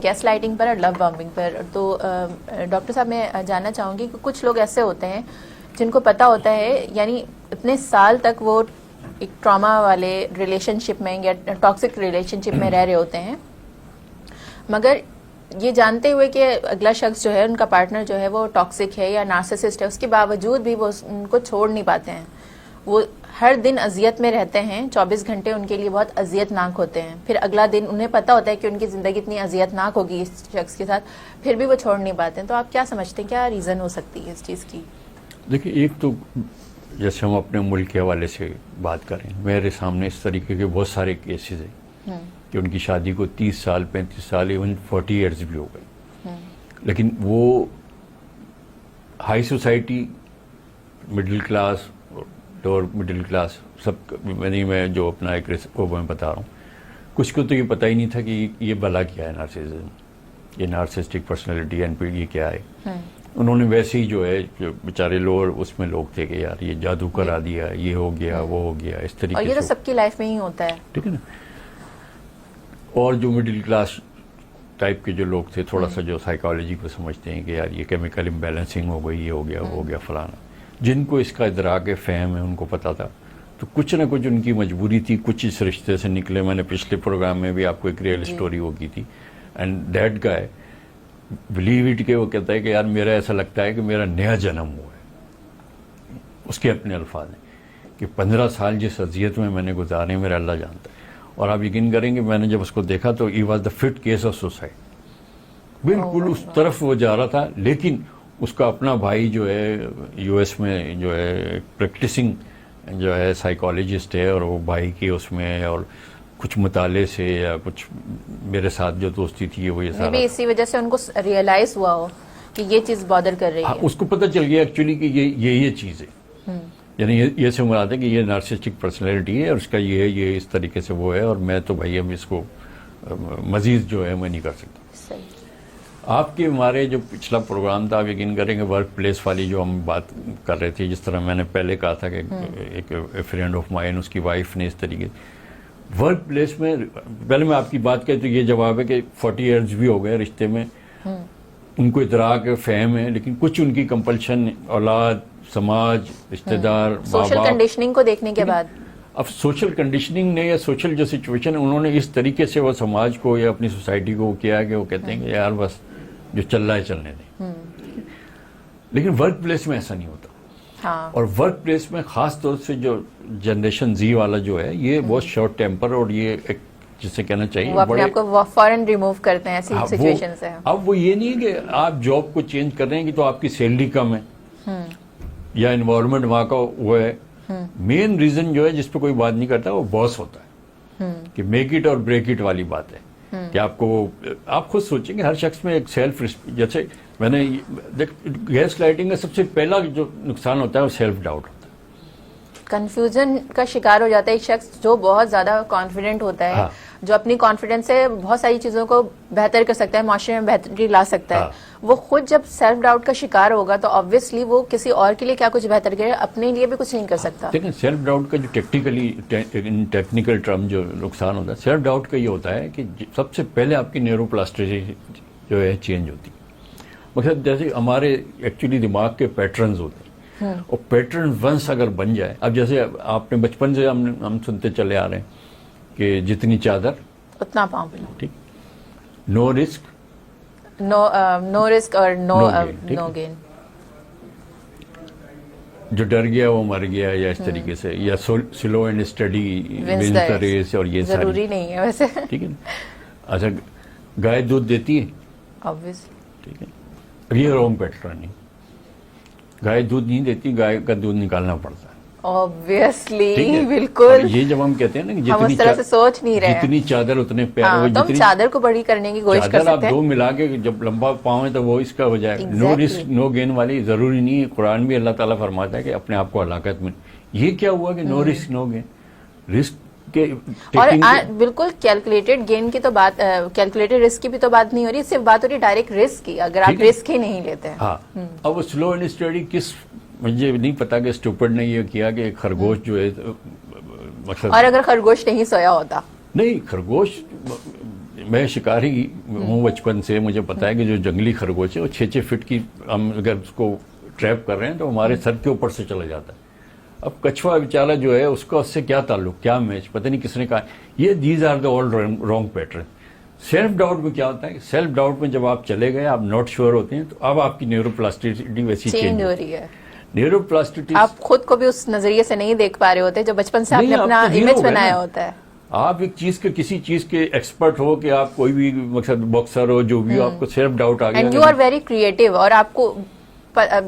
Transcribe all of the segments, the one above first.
Gas lighting پر اور لو bombing پر، تو doctor صاحب میں جاننا چاہوں گی کہ کچھ لوگ ایسے ہوتے ہیں جن کو پتہ ہوتا ہے، یعنی اتنے سال تک وہ ایک ٹراما والے ریلیشن شپ میں یا ٹاکسک ریلیشن شپ میں رہ رہے ہوتے ہیں، مگر یہ جانتے ہوئے کہ اگلا شخص جو ہے، ان کا پارٹنر جو ہے وہ ٹاکسک ہے یا نارسسسٹ ہے، اس کے باوجود بھی وہ ان کو چھوڑ نہیں پاتے ہیں. وہ ہر دن اذیت میں رہتے ہیں، 24 گھنٹے ان کے لیے بہت اذیت ناک ہوتے ہیں. پھر اگلا دن انہیں پتہ ہوتا ہے کہ ان کی زندگی اتنی اذیت ناک ہوگی اس شخص کے ساتھ، پھر بھی وہ چھوڑ نہیں پاتے ہیں. تو آپ کیا سمجھتے ہیں، کیا ریزن ہو سکتی ہے اس چیز کی؟ دیکھیے، ایک تو جیسے ہم اپنے ملک کے حوالے سے بات کریں، میرے سامنے اس طریقے کے بہت سارے کیسز ہیں کہ ان کی شادی کو 30 سال 35 سال ایون 40 ایئرز بھی ہو گئے، لیکن وہ high society, middle class, lower middle class, سب میں جو اپنا ایک کو میں بتا رہا ہوں، کچھ کو تو یہ پتہ ہی نہیں تھا کہ یہ بلا کیا ہے نارسسزم، یہ نارسسٹک پرسنالٹی این پی یہ کیا ہے. انہوں نے ویسے ہی جو ہے جو بیچارے لوور اس میں لوگ تھے کہ یار یہ جادو کرا دیا، یہ ہو گیا وہ ہو گیا، اس طریقے سے. اور یہ تو سب کی لائف میں ہی ہوتا ہے، ٹھیک ہے نا. اور جو مڈل کلاس ٹائپ کے جو لوگ تھے، تھوڑا سا جو سائیکالوجی کو سمجھتے ہیں کہ یار یہ کیمیکل امبیلنسنگ ہو گئی، یہ ہو گیا وہ ہو گیا فلانا، جن کو اس کا ادراک ہے، فہم ہے، ان کو پتا تھا، تو کچھ نہ کچھ ان کی مجبوری تھی، کچھ اس رشتے سے نکلے. میں نے پچھلے پروگرام میں بھی آپ کو ایک ریئل اسٹوری وہ کی تھی. And that guy believe it کہ وہ کہتا ہے کہ یار میرا ایسا لگتا ہے کہ میرا نیا جنم ہوا ہے. اس کے اپنے الفاظ ہیں کہ 15 سال جس اذیت میں نے گزارے میرا اللہ جانتا ہے. اور آپ یقین کریں کہ میں نے جب اس کو دیکھا تو ہی was the fit case of suicide. بالکل اس طرف وہ جا رہا تھا، لیکن اس کا اپنا بھائی جو ہے یو ایس میں جو ہے پریکٹسنگ جو ہے سائیکالوجسٹ ہے، اور وہ بھائی کی اس میں اور کچھ مطالعے سے یا کچھ میرے ساتھ جو دوستی تھی وہ یہ سارا اسی وجہ سے ان کو ریئلائز ہوا ہو کہ یہ چیز بادر کر رہی ہے. اس کو پتہ چل گیا ایکچولی کہ یہ چیز ہے، یعنی یہ سے مراد ہے کہ یہ نارسسٹک پرسنالٹی ہے اور اس کا یہ ہے، یہ اس طریقے سے وہ ہے، اور میں تو بھائی اب اس کو مزید جو ہے میں نہیں کر سکتا. صحیح. آپ کے ہمارے جو پچھلا پروگرام تھا، آپ یقین کریں کہ ورک پلیس والی جو ہم بات کر رہے تھے، جس طرح میں نے پہلے کہا تھا کہ ایک فرینڈ آف مائن، اس کی وائف نے اس طریقے ورک پلیس میں، پہلے میں آپ کی بات کہی تو یہ جواب ہے کہ 40 ایئرز بھی ہو گئے رشتے میں، ان کو ادراک ہے، فہم ہے، لیکن کچھ ان کی کمپلشن، اولاد، سماج، رشتہ دار، سوشل کنڈیشننگ کو دیکھنے کے بعد، اب سوشل کنڈیشننگ نے یا سوشل جو سچویشن انہوں نے اس طریقے سے وہ سماج کو یا اپنی سوسائٹی کو کیا کہ وہ کہتے ہیں کہ یار بس جو چل رہا ہے چلنے دیں. لیکن ورک پلیس میں ایسا نہیں ہوتا. اور ورک پلیس میں خاص طور سے جو جنریشن زی والا جو ہے، یہ بہت شارٹ ٹیمپر، اور یہ ایک جسے کہنا چاہیے وہ اپنے آپ کو فوراً ریموو کرتے ہیں ایسی سچویشن سے. اب وہ یہ نہیں ہے کہ آپ جاب کو چینج کر رہے ہیں کہ تو آپ کی سیلری کم ہے یا انوائرمنٹ وہاں کا وہ ہے. مین ریزن جو ہے جس پہ کوئی بات نہیں کرتا وہ باس ہوتا ہے، کہ میک اٹ اور بریک اٹ والی بات ہے. کہ آپ کو، آپ خود سوچیں کہ ہر شخص میں ایک سیلف، جیسے میں نے گیس لائٹنگ کا سب سے پہلا جو نقصان ہوتا ہے وہ سیلف ڈاؤٹ ہوتا ہے. کنفیوژن کا شکار ہو جاتا ہے ایک شخص جو بہت زیادہ کانفیڈنٹ ہوتا ہے، جو اپنی کانفیڈنس سے بہت ساری چیزوں کو بہتر کر سکتا ہے، معاشرے میں بہتری لا سکتا ہے. وہ خود جب سیلف ڈاؤٹ کا شکار ہوگا تو آبویسلی وہ کسی اور کے لیے کیا کچھ بہتر کرے، اپنے لیے بھی کچھ نہیں کر سکتا. لیکن سیلف ڈاؤٹ کا جو ٹیکنیکل ٹرم جو نقصان ہوتا ہے سیلف ڈاؤٹ کا، یہ ہوتا ہے کہ سب سے پہلے آپ کی نیورو پلاسٹیسٹی جو ہے چینج ہوتی ہے. مطلب جیسے ہمارے ایکچولی دماغ کے پیٹرنز ہوتے ہیں، اور پیٹرن ونس اگر بن جائے، اب جیسے آپ نے بچپن سے ہم سنتے چلے آ رہے ہیں کہ جتنی چادر اتنا پاؤں. ٹھیک، نو رسک نو رسک اور نو گین. جو ڈر گیا وہ مر گیا، یا اس طریقے سے، یا slow and steady wins the race, اور یہ ضروری نہیں ہے ویسے. ٹھیک ہے نا. اچھا، گائے دودھ دیتی ہے، obvious. ٹھیک ہے، یہ رانگ پیٹرن نہیں. گائے دودھ نہیں دیتی، گائے کا دودھ نکالنا پڑتا ہے. obviously، بالکل. یہ جب ہم کہتے ہیں نا کہ ہم اس طرح سے سوچ نہیں رہے، جتنی چادر اتنے پیر، تو ہم چادر کو بڑی کرنے کی کوشش کر سکتے ہیں. آپ دو ملا کے جب لمبا پاؤں ہے تو وہ اس کا ہو جائے گا. نو رسک نو گین والی ضروری نہیں ہے. قرآن بھی اللہ تعالیٰ فرماتا ہے کہ اپنے آپ کو ہلاکت میں. یہ کیا ہوا کہ نو رسک نو گین، رسک کے اور بالکل کیلکولیٹڈ گین کی تو بات، کیلکولیٹڈ رسک کی بھی تو بات نہیں ہو رہی، صرف بات ہو رہی ڈائریکٹ رسک کی، اگر آپ رسک ہی نہیں لیتے ہیں. ہاں. اب وہ سلو اینڈ اسٹڈی کس، مجھے نہیں پتا کہ اسٹوپڈ نے یہ کیا کہ ایک خرگوش جو ہے، اور اگر خرگوش نہیں سویا ہوتا، نہیں خرگوش میں شکاری ہوں بچپن سے, مجھے پتا ہے کہ جو جنگلی خرگوش ہے وہ 6-6 فٹ کی, ہم اگر اس کو ٹریپ کر رہے ہیں تو ہمارے سر کے اوپر سے چلا جاتا ہے. اب کچھوا بیچارہ جو ہے اس کا اس سے کیا تعلق, کیا میچ, پتہ نہیں کس نے کہا. یہ these are the all wrong pattern. Self doubt میں کیا ہوتا ہے, سیلف ڈاؤٹ میں جب آپ چلے گئے, آپ ناٹ شیور ہوتے ہیں, تو اب آپ کی نیورو پلاسٹیسٹی ویسی چینج ہو رہی ہے. نیورو پلاسٹیسٹی آپ خود کو بھی اس نظریے سے نہیں دیکھ پا رہے ہوتے جو بچپن سے آپ نے اپنا امیج بنایا ہوتا ہے. آپ ایک چیز کے, کسی چیز کے ایکسپرٹ ہو, کہ آپ کوئی بھی مقصد باکسر ہو, جو بھی ہو, آپ کو سیلف ڈاؤٹ آ گیا. And you are very creative, اور آپ کو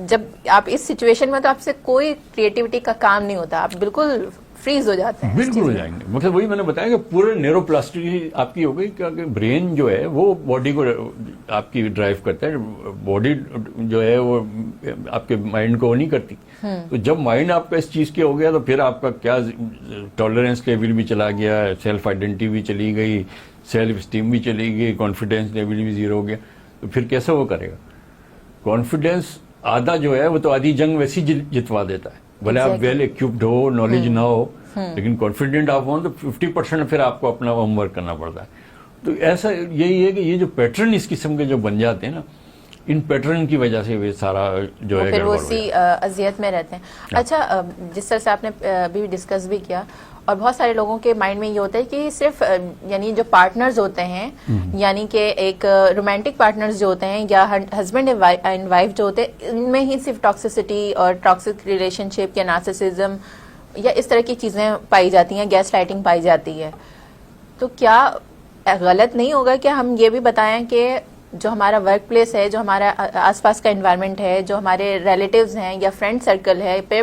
جب آپ اس سچویشن میں, تو آپ سے کوئی کریٹیوٹی کا کام نہیں ہوتا, آپ بالکل فریز ہو جاتے ہیں. بالکل ہو جائیں گے. مطلب وہی میں نے بتایا کہ پورے نیورو پلاسٹی آپ کی ہو گئی, کہ برین جو ہے وہ باڈی کو آپ کی ڈرائیو کرتا ہے, باڈی جو ہے وہ آپ کے مائنڈ کو نہیں کرتی. تو جب مائنڈ آپ کا اس چیز کے ہو گیا, تو پھر آپ کا کیا ٹالرنس لیول بھی چلا گیا, سیلف آئیڈینٹی بھی چلی گئی, سیلف اسٹیم بھی چلی گئی, کانفیڈینس لیول بھی زیرو ہو گیا. تو پھر کیسے وہ کرے گا؟ کانفیڈینس آدھا جو ہے وہ تو آدھی جنگ ویسی جتوا دیتا ہے, بھلے آپ ویل ایکوپڈ ہو, نالج نہ ہو, لیکن کانفیڈنٹ آپ ہوں تو 50% پھر آپ کو اپنا ہوم ورک کرنا پڑتا ہے. تو ایسا یہی ہے کہ یہ جو پیٹرن اس قسم کے جو بن جاتے ہیں نا, ان پیٹرن کی وجہ سے وہ سارا جو ہے پھر وہ اسی اذیت میں رہتے ہیں. اچھا, جس طرح سے آپ نے ابھی ڈسکس بھی کیا, اور بہت سارے لوگوں کے مائنڈ میں یہ ہوتا ہے کہ صرف یعنی جو پارٹنرز ہوتے ہیں, یعنی کہ ایک رومانٹک پارٹنرز جو ہوتے ہیں, یا ہسبینڈ اینڈ وائف جو ہوتے ہیں, ان میں ہی صرف ٹاکسیسٹی اور ٹاکسک ریلیشن شپ یا نارسسزم یا اس طرح کی چیزیں پائی جاتی ہیں, گیس لائٹنگ پائی جاتی ہے. تو کیا غلط نہیں ہوگا کہ ہم یہ بھی بتائیں کہ جو ہمارا ورک پلیس ہے, جو ہمارا آس پاس کا انوائرمنٹ ہے, جو ہمارے ریلیٹیوز ہیں یا فرینڈ سرکل ہے, پھر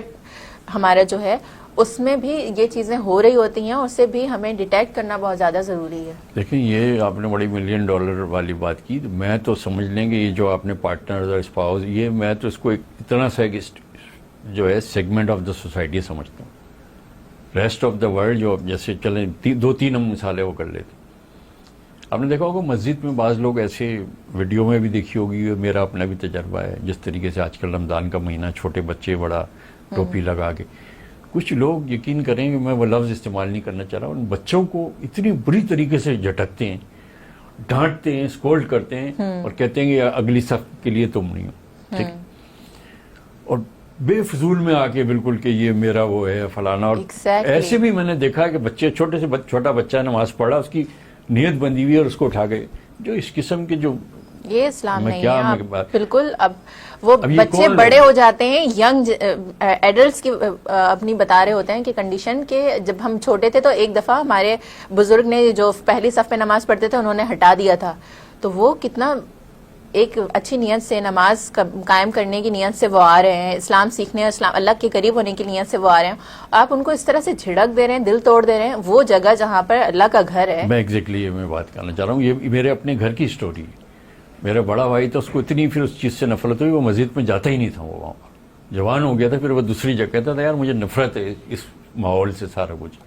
ہمارا جو ہے اس میں بھی یہ چیزیں ہو رہی ہوتی ہیں, اسے بھی ہمیں ڈیٹیکٹ کرنا بہت زیادہ ضروری ہے. دیکھیں, یہ آپ نے بڑی $1 ملین والی بات کی. میں تو سمجھ لیں گے یہ جو آپ نے پارٹنر اور اسپاؤس, یہ میں تو اس کو اتنا سا جو ہے سیگمنٹ آف دا سوسائٹی سمجھتا ہوں. ریسٹ آف دا ورلڈ جو جیسے چلیں 2-3 ہم مثالیں وہ کر لیتے. آپ نے دیکھا ہوگا مسجد میں بعض لوگ ایسے, ویڈیو میں بھی دیکھی ہوگی, میرا اپنا بھی تجربہ ہے, جس طریقے سے آج کل رمضان کا مہینہ, چھوٹے بچے بڑا ٹوپی لگا کے, کچھ لوگ یقین کریں کہ میں وہ لفظ استعمال نہیں کرنا چاہ رہا, ان بچوں کو اتنی بری طریقے سے جھٹکتے ہیں, ڈانٹتے ہیں, اسکولڈ کرتے ہیں, اور کہتے ہیں کہ اگلی صف کے لیے تم نہیں ہو, ٹھیک, اور بے فضول میں آ کے بالکل کہ یہ میرا وہ ہے فلانا. اور ایسے بھی میں نے دیکھا کہ بچے, چھوٹا بچہ نماز پڑھا, اس کی نیت بندی ہوئی اور اس کو اٹھا گئے, جو اس قسم کے جو یہ اسلام نہیں ہے بالکل. اب وہ بچے بڑے ہو جاتے ہیں, ینگ ایڈلٹس کی اپنی بتا رہے ہوتے ہیں کہ کنڈیشن کہ جب ہم چھوٹے تھے تو ایک دفعہ ہمارے بزرگ نے جو پہلی صف میں نماز پڑھتے تھے انہوں نے ہٹا دیا تھا, تو وہ کتنا ایک اچھی نیت سے نماز قائم کرنے کی نیت سے وہ آ رہے ہیں, اسلام سیکھنے, اسلام اللہ کے قریب ہونے کی نیت سے وہ آ رہے ہیں, آپ ان کو اس طرح سے جھڑک دے رہے ہیں, دل توڑ دے رہے ہیں. وہ جگہ جہاں پر اللہ کا گھر ہے, میں ایگزیکٹلی یہ میں بات کرنا چاہ رہا ہوں, یہ میرے اپنے گھر کی اسٹوری ہے. میرا بڑا بھائی تھا, اس کو اتنی پھر اس چیز سے نفرت ہوئی, وہ مسجد میں جاتا ہی نہیں تھا. وہ وہاں پر جوان ہو گیا تھا, پھر وہ دوسری جگہ کہتا تھا یار مجھے نفرت ہے اس ماحول سے سارا کچھ.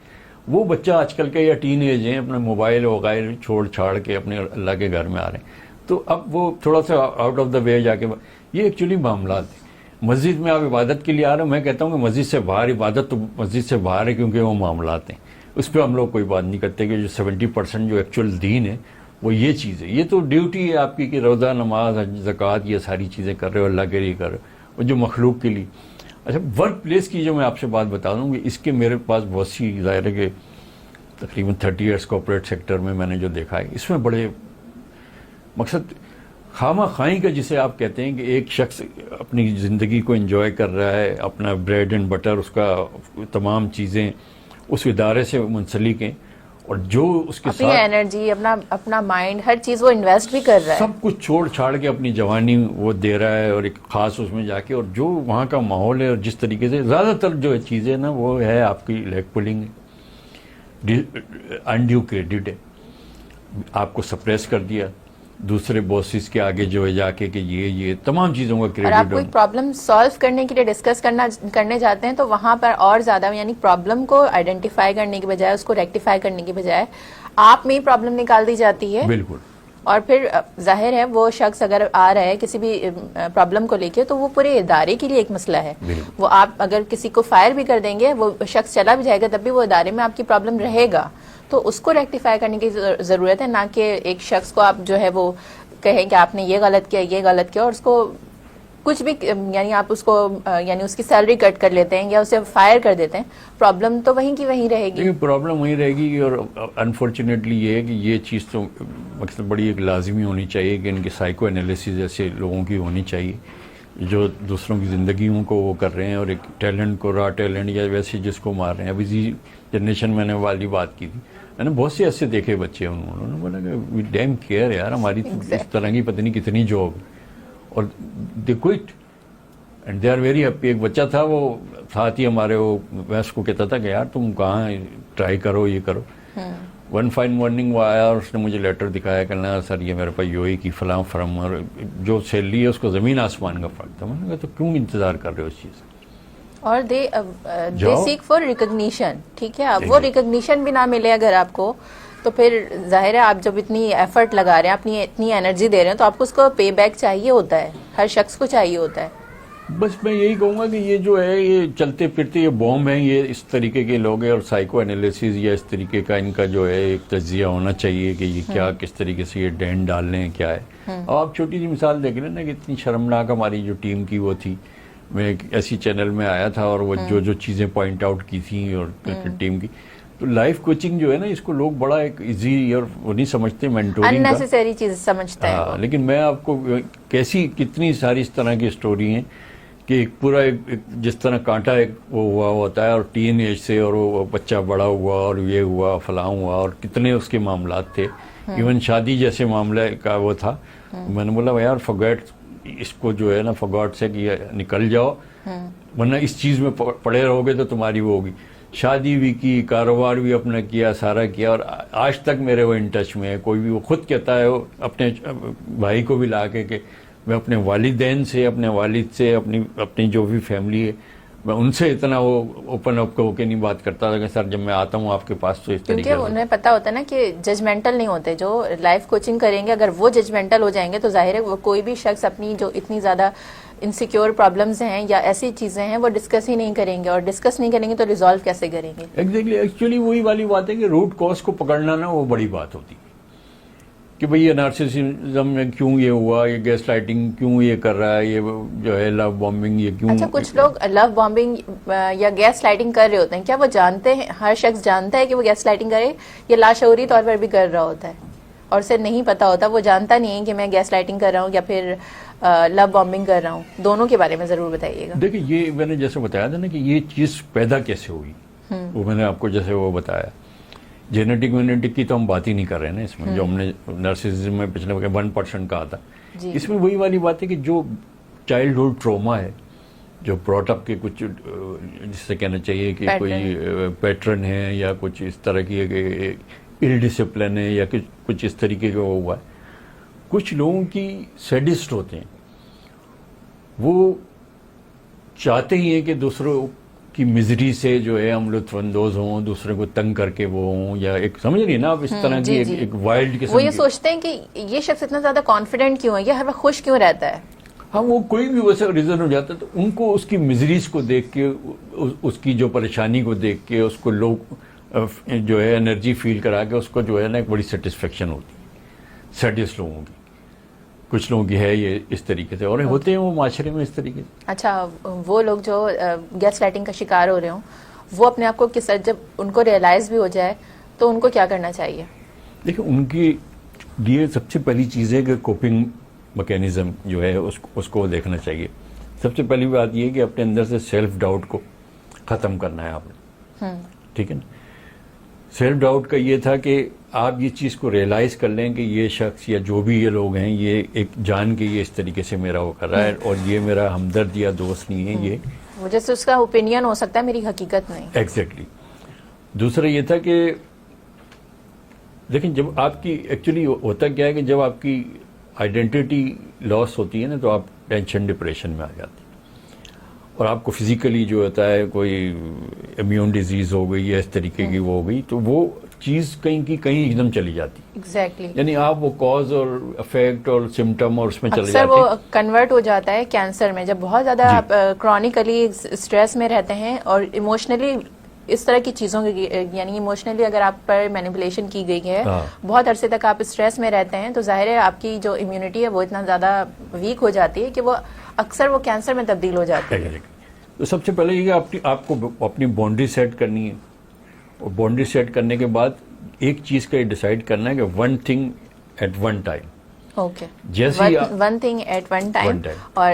وہ بچہ آج کل کے یا ٹین ایج ہیں, اپنے موبائل وغیرہ چھوڑ چھاڑ کے اپنے اللہ کے گھر میں آ رہے ہیں. تو اب وہ تھوڑا سا آؤٹ آف دا وے جا کے, یہ ایکچولی معاملات ہیں. مسجد میں آپ عبادت کے لیے آ رہے ہیں, میں کہتا ہوں کہ مسجد سے باہر, عبادت تو مسجد سے باہر ہے, کیونکہ وہ معاملات ہیں. اس پہ ہم لوگ کوئی بات نہیں کرتے کہ جو 70% جو ایکچوئل دین ہے وہ یہ چیز ہے. یہ تو ڈیوٹی ہے آپ کی کہ روزہ, نماز, زکوٰۃ, یہ ساری چیزیں کر رہے ہو اللہ کے لیے کر رہے ہو, اور جو مخلوق کے لیے. اچھا, ورک پلیس کی جو میں آپ سے بات بتا دوں کہ اس کے میرے پاس بہت سی, ظاہر ہے کہ تقریباً 30 ایئرس کارپوریٹ سیکٹر میں نے جو دیکھا ہے, اس میں بڑے مقصد خامہ خائی کا, جسے آپ کہتے ہیں کہ ایک شخص اپنی زندگی کو انجوائے کر رہا ہے, اپنا بریڈ اینڈ بٹر, اس کا تمام چیزیں اس ادارے سے منسلک ہیں, اور جو اس کے ساتھ انرجی, اپنا مائنڈ, ہر چیز وہ انویسٹ بھی کر رہا ہے, سب کچھ چھوڑ چھاڑ کے اپنی جوانی وہ دے رہا ہے, اور ایک خاص اس میں جا کے, اور جو وہاں کا ماحول ہے, اور جس طریقے سے زیادہ تر جو چیزیں نا وہ ہے آپ کی لیگ پولنگ, انڈیو کریڈٹ ہے, آپ کو سپریس کر دیا دوسرے باسز کے آگے جو ہے جا کے کہ یہ تمام چیزوں کا کریڈٹ. اور آپ کوئی پرابلم سالو کرنے کے لیے ڈسکس کرنے جاتے ہیں تو وہاں پر اور زیادہ, یعنی پرابلم کو آئیڈینٹیفائی کرنے کی بجائے, اس کو ریکٹیفائی کرنے کی بجائے آپ میں ہی پرابلم نکال دی جاتی ہے. بالکل. اور پھر ظاہر ہے وہ شخص اگر آ رہا ہے کسی بھی پرابلم کو لے کے, تو وہ پورے ادارے کے لیے ایک مسئلہ ہے. وہ آپ اگر کسی کو فائر بھی کر دیں گے, وہ شخص چلا بھی جائے گا, تب بھی وہ ادارے میں آپ کی پرابلم رہے گا. تو اس کو ریکٹیفائی کرنے کی ضرورت ہے، نہ کہ ایک شخص کو آپ جو ہے وہ کہیں کہ آپ نے یہ غلط کیا یہ غلط کیا، اور اس کو کچھ بھی یعنی آپ اس کو یعنی اس کی سیلری کٹ کر لیتے ہیں یا اسے فائر کر دیتے ہیں، پرابلم تو وہیں کی وہیں رہے گی. پرابلم وہیں رہے گی. اور انفارچونیٹلی یہ ہے کہ یہ چیز تو مطلب بڑی ایک لازمی ہونی چاہیے کہ ان کے سائیکو انالیسز ایسے لوگوں کی ہونی چاہیے جو دوسروں کی زندگیوں کو وہ کر رہے ہیں اور ایک ٹیلنٹ کو را ٹیلنٹ یا ویسے جس کو مار رہے ہیں. ابھی اسی جنریشن میں نے والی بات کی تھی، میں نے بہت سے ایسے دیکھے بچے، انہوں نے بولا کہ وی ڈیم کیئر یار، ہماری اس طرح کی پتہ نہیں کتنی جاب، اور they quit and they are very happy. ایک بچہ تھا وہ ساتھ ہی ہمارے، وہ میں اس کو کہتا تھا کہ یار تم کہاں ٹرائی کرو یہ کرو. ون فائن مارننگ وہ آیا اور اس نے مجھے لیٹر دکھایا کہ نا سر یہ میرے پاس یو اے کی فلاں فرم، اور جو سیلری ہے اس کو زمین آسمان کا فرق تھا. میں نے کہا تو کیوں انتظار کر رہے ہو اس چیز کا؟ اور دے سیک فار ریکگنیشن. ٹھیک ہے، اب وہ ریکگنیشن بھی نہ ملے اگر آپ کو، تو پھر ظاہر ہے آپ جب اتنی ایفرٹ لگا رہے ہیں، اپنی اتنی انرجی دے رہے ہیں، تو آپ کو اس کو پے بیک چاہیے ہوتا ہے، ہر شخص کو چاہیے ہوتا ہے. بس میں یہی کہوں گا کہ یہ جو ہے یہ چلتے پھرتے یہ بوم ہیں، یہ اس طریقے کے لوگ ہیں، اور سائیکو انالیسز یا اس طریقے کا ان کا جو ہے ایک تجزیہ ہونا چاہیے کہ یہ کیا کس طریقے سے یہ ڈین ڈال رہے ہیں کیا ہے. اب آپ چھوٹی سی مثال دیکھ لیں نا کہ اتنی شرمناک ہماری جو ٹیم کی وہ تھی، میں ایک ایسی چینل میں آیا تھا اور وہ جو چیزیں پوائنٹ آؤٹ کی تھیں اور ٹیم کی، تو لائف کوچنگ جو ہے نا اس کو لوگ بڑا ایک ایزی اور وہ نہیں سمجھتے، مینٹورنگ اننیسیسری چیز سمجھتے ہیں. لیکن میں آپ کو کیسی کتنی ساری اس طرح کی اسٹوری ہیں کہ ایک پورا ایک جس طرح کانٹا ایک وہ ہوا ہوتا ہے، اور ٹین ایج سے اور وہ بچہ بڑا ہوا اور یہ ہوا فلاں ہوا، اور کتنے اس کے معاملات تھے، ایون شادی جیسے معاملہ کا وہ تھا. میں نے بولا یار فگیٹ اس کو جو ہے نا فگاٹ سے کہ نکل جاؤ، ورنہ اس چیز میں پڑے رہو گے تو تمہاری وہ ہوگی. شادی بھی کی، کاروبار بھی اپنا کیا، سارا کیا، اور آج تک میرے وہ ان ٹچ میں ہے. کوئی بھی وہ خود کہتا ہے اپنے بھائی کو بھی لا کے کہ میں اپنے والدین سے، اپنے والد سے، اپنی جو بھی فیملی ہے میں ان سے اتنا وہ اوپن اپ ہو کے نہیں بات کرتا تھا کہ سر جب میں آتا ہوں آپ کے پاس تو اس طریقے سے. کیونکہ انہیں پتا ہوتا ہے نا کہ ججمنٹل نہیں ہوتے. جو لائف کوچنگ کریں گے اگر وہ ججمنٹل ہو جائیں گے تو ظاہر ہے وہ کوئی بھی شخص اپنی جو اتنی زیادہ انسیکیور پرابلمز ہیں یا ایسی چیزیں ہیں وہ ڈسکس ہی نہیں کریں گے، اور ڈسکس نہیں کریں گے تو ریزالو کیسے کریں گے؟ ایکچولی وہی والی بات ہے کہ روٹ کاز کو پکڑنا نا وہ بڑی بات ہوتی ہے کہ بھئی یہ نارسسزم میں کیوں یہ ہوا، یہ گیس لائٹنگ کیوں یہ کر رہا ہے، یہ جو ہے لو بامبنگ یہ کیوں. اچھا، کچھ لوگ لو بامبنگ یا گیس لائٹنگ کر رہے ہوتے ہیں، کیا وہ جانتے ہیں، ہر شخص جانتا ہے کہ وہ گیس لائٹنگ کرے، یا لاشعوری طور پر بھی کر رہا ہوتا ہے اور اسے نہیں پتا ہوتا، وہ جانتا نہیں ہے کہ میں گیس لائٹنگ کر رہا ہوں یا پھر لو بامبنگ کر رہا ہوں؟ دونوں کے بارے میں ضرور بتائیے گا. دیکھیں یہ میں نے جیسے بتایا تھا نا کہ یہ چیز پیدا کیسے ہوئی، وہ میں نے آپ کو جیسے وہ بتایا. جینیٹک وینیٹک کی تو ہم بات ہی نہیں کر رہے ہیں نا اس میں، جو ہم نے نرسسزم میں پچھلے 1% کہا تھا. اس میں وہی والی بات ہے کہ جو چائلڈ ہوڈ ٹروما ہے، جو براٹ اپ کے کچھ جس سے کہنا چاہیے کہ کوئی پیٹرن ہے یا کچھ اس طرح کی ال ڈسپلن ہے یا کچھ اس طریقے کا وہ ہوا ہے. کچھ لوگوں کی سیڈسٹ ہوتے ہیں، وہ چاہتے ہی ہیں کہ دوسروں کی مزری سے جو ہے ہم لطف اندوز ہوں، دوسرے کو تنگ کر کے وہ ہوں، یا ایک سمجھ رہی نا آپ اس طرح کی ایک وائلڈ قسم. وہ یہ سوچتے ہیں کہ یہ شخص اتنا زیادہ کانفیڈنٹ کیوں ہے، یہ ہر وقت خوش کیوں رہتا ہے. ہاں وہ کوئی بھی ویسا ریزن ہو جاتا ہے تو ان کو اس کی مزریز کو دیکھ کے، اس کی جو پریشانی کو دیکھ کے، اس کو لوگ جو ہے انرجی فیل کرا کے اس کو جو ہے نا ایک بڑی سیٹسفیکشن ہوتی ہے. سیڈس لوگوں کی، کچھ لوگوں کی ہے یہ اس طریقے سے، اور ہوتے ہیں وہ معاشرے میں اس طریقے سے. اچھا، وہ لوگ جو گیس لائٹنگ کا شکار ہو رہے ہوں، وہ اپنے آپ کو کس طرح، جب ان کو ریئلائز بھی ہو جائے تو ان کو کیا کرنا چاہیے؟ دیکھیں ان کی یہ سب سے پہلی چیز ہے کہ کوپنگ میکینزم جو ہے اس کو دیکھنا چاہیے. سب سے پہلی بات یہ ہے کہ اپنے اندر سے سیلف ڈاؤٹ کو ختم کرنا ہے آپ نے. ٹھیک ہے نا. سیلف ڈاؤٹ کا یہ تھا کہ آپ یہ چیز کو ریئلائز کر لیں کہ یہ شخص یا جو بھی یہ لوگ ہیں یہ ایک جان کے یہ اس طریقے سے میرا وہ کر رہا ہے، اور یہ میرا ہمدرد یا دوست نہیں ہے، یہ مجھے سے اس کا اوپینین ہو سکتا ہے، میری حقیقت نہیں. ایگزیکٹلی. دوسرا یہ تھا کہ دیکھیں جب آپ کی ایکچولی ہوتا کیا ہے کہ جب آپ کی آئیڈینٹی لاس ہوتی ہے نا تو آپ ٹینشن ڈپریشن میں آ جاتے ہیں، اور آپ کو فزیکلی جو ہوتا ہے کوئی امیون ڈیزیز ہو گئی یا اس طریقے کی وہ ہو گئی تو وہ چیز کہیں کی کہیں ایک دم چلی جاتی. ایگزیکٹلی. یعنی آپ وہ کاز اور افیکٹ اور سمٹم اور اس میں چلے جاتے ہیں. وہ کنورٹ ہو جاتا ہے کینسر میں، جب بہت زیادہ آپ کرونیکلی اسٹریس میں رہتے ہیں اور ایموشنلی اس طرح کی چیزوں کی یعنی ایموشنلی اگر آپ پر مینیپولیشن کی گئی ہے, بہت عرصے تک آپ اسٹریس میں رہتے ہیں, تو ظاہر ہے آپ کی جو امیونٹی ہے وہ اتنا زیادہ ویک ہو جاتی ہے کہ وہ اکثر وہ کینسر میں تبدیل ہو جاتی ہے. تو سب سے پہلے یہ کہ آپ کو اپنی باؤنڈری سیٹ کرنی ہے, اور باؤنڈری سیٹ کرنے کے بعد ایک چیز کا یہ ڈیسائیڈ کرنا ہے کہ one thing at one time. Okay, جیسے one thing at one time. اور